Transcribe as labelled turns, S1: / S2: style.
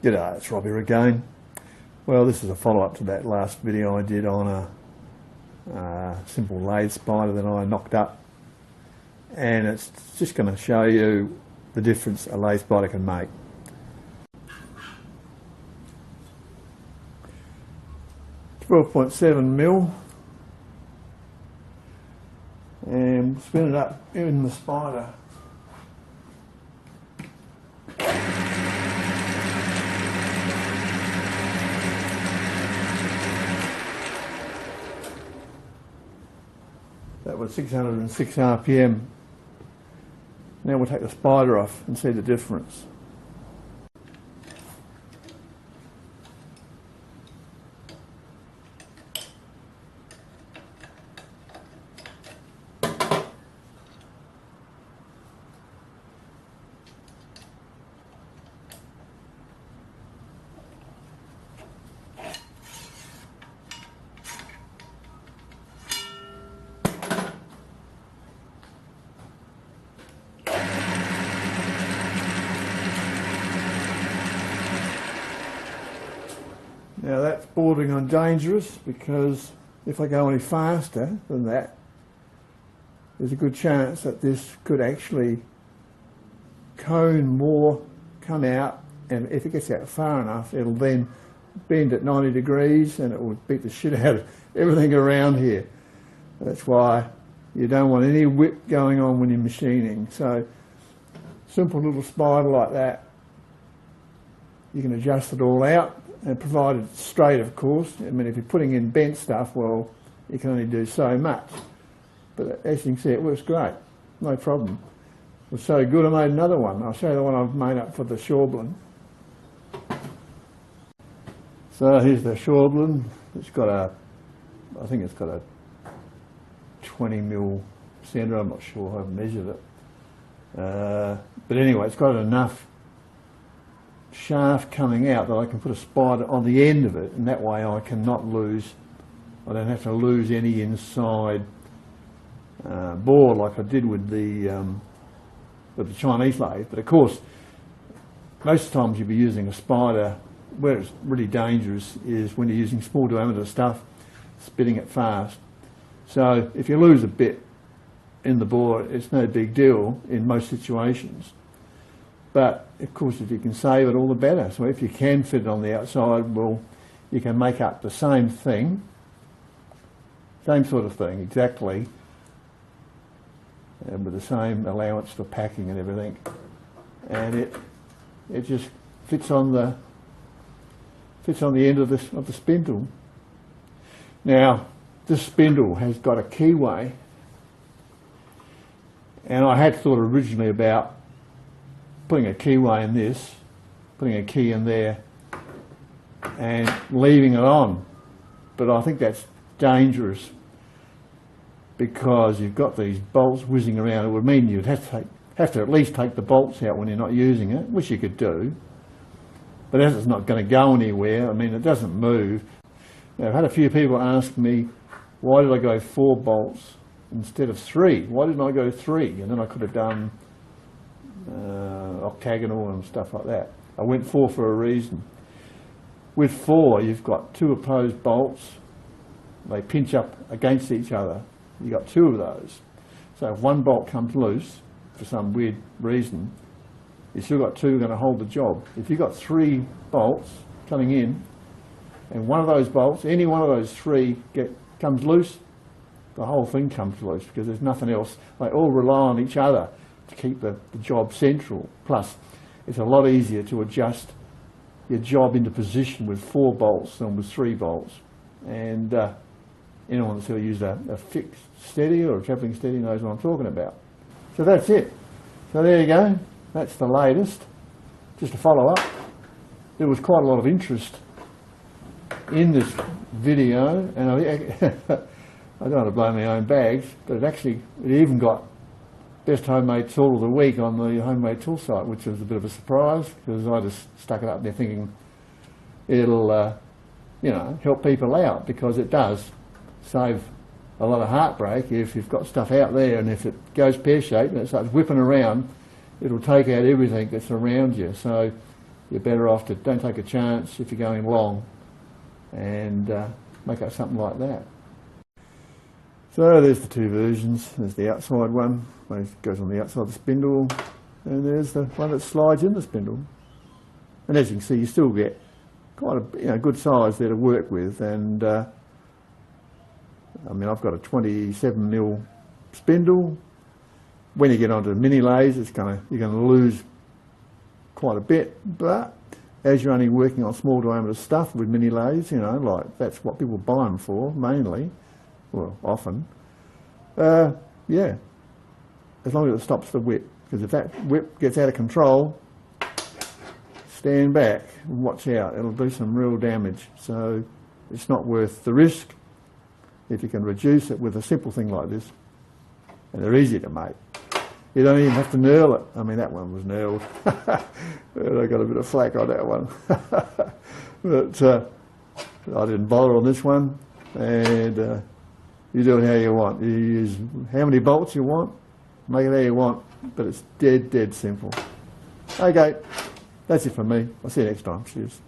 S1: G'day, it's Robbie again. Well, this is a follow-up to that last video I did on a simple lathe spider that I knocked up, and it's just going to show you the difference a lathe spider can make. .7mm, and spin it up in the spider. That was 606 RPM. Now we'll take the spider off and see the difference. Now that's bordering on dangerous, because if I go any faster than that, there's a good chance that this could actually cone more, come out, and if it gets out far enough, it'll then bend at 90 degrees and it will beat the shit out of everything around here. That's why you don't want any whip going on when you're machining. So simple little spider like that, you can adjust it all out, and provided it's straight, of course. I mean, if you're putting in bent stuff, well, you can only do so much. But as you can see, it works great, no problem. It was so good I made another one. I'll show you the one I've made up for the Schaublin. So here's the Schaublin. It's got a, I think it's got a 20mm centre, I'm not sure, I haven't measured it. But anyway, it's got enough shaft coming out that I can put a spider on the end of it, and that way I cannot lose, I don't have to lose any inside bore like I did with the Chinese lathe. But of course, most times you'll be using a spider. Where it's really dangerous is when you're using small diameter stuff, spinning it fast. So if you lose a bit in the bore, it's no big deal in most situations. But of course, if you can save it, all the better. So if you can fit it on the outside, well, you can make up the same thing, same sort of thing, exactly, and with the same allowance for packing and everything. And it just fits on the end of the spindle. Now, this spindle has got a keyway, and I had thought originally about putting a keyway in this, putting a key in there, and leaving it on. But I think that's dangerous, because you've got these bolts whizzing around. It would mean you'd have to at least take the bolts out when you're not using it, which you could do. But as it's not going to go anywhere, I mean, it doesn't move. Now, I've had a few people ask me, why did I go 4 bolts instead of 3? Why didn't I go 3? And then I could have done octagonal and stuff like that. I went 4 for a reason. With 4, you've got 2 opposed bolts. They pinch up against each other. You've got 2 of those. So if one bolt comes loose for some weird reason, you've still got 2 going to hold the job. If you've got 3 bolts coming in, and one of those bolts, any one of those 3 comes loose, the whole thing comes loose, because there's nothing else. They all rely on each other to keep the job central. Plus, it's a lot easier to adjust your job into position with 4 bolts than with 3 bolts. And anyone that's ever used a fixed steady or a travelling steady knows what I'm talking about. So that's it. So there you go. That's the latest. Just to follow up, there was quite a lot of interest in this video, and I don't want to blow my own bags, but it even got Best Homemade Tool of the Week on the Homemade Tool site, which was a bit of a surprise, because I just stuck it up there thinking it'll, you know, help people out, because it does save a lot of heartbreak if you've got stuff out there, and if it goes pear-shaped and it starts whipping around, it'll take out everything that's around you. So you're better off to don't take a chance if you're going long, and make up something like that. So there's the two versions. There's the outside one, which goes on the outside of the spindle, and there's the one that slides in the spindle. And as you can see, you still get quite a good size there to work with. And I mean, I've got a 27mm spindle. When you get onto the mini lathes, you're going to lose quite a bit. But as you're only working on small diameter stuff with mini lathes, like that's what people buy them for mainly. Well, often, yeah, as long as it stops the whip, because if that whip gets out of control, stand back and watch out, it'll do some real damage. So it's not worth the risk if you can reduce it with a simple thing like this, and they're easy to make. You don't even have to knurl it. I mean, that one was knurled. I got a bit of flack on that one. But I didn't bother on this one, and you do it how you want. You use how many bolts you want, make it how you want, but it's dead simple. Okay, that's it from me. I'll see you next time. Cheers.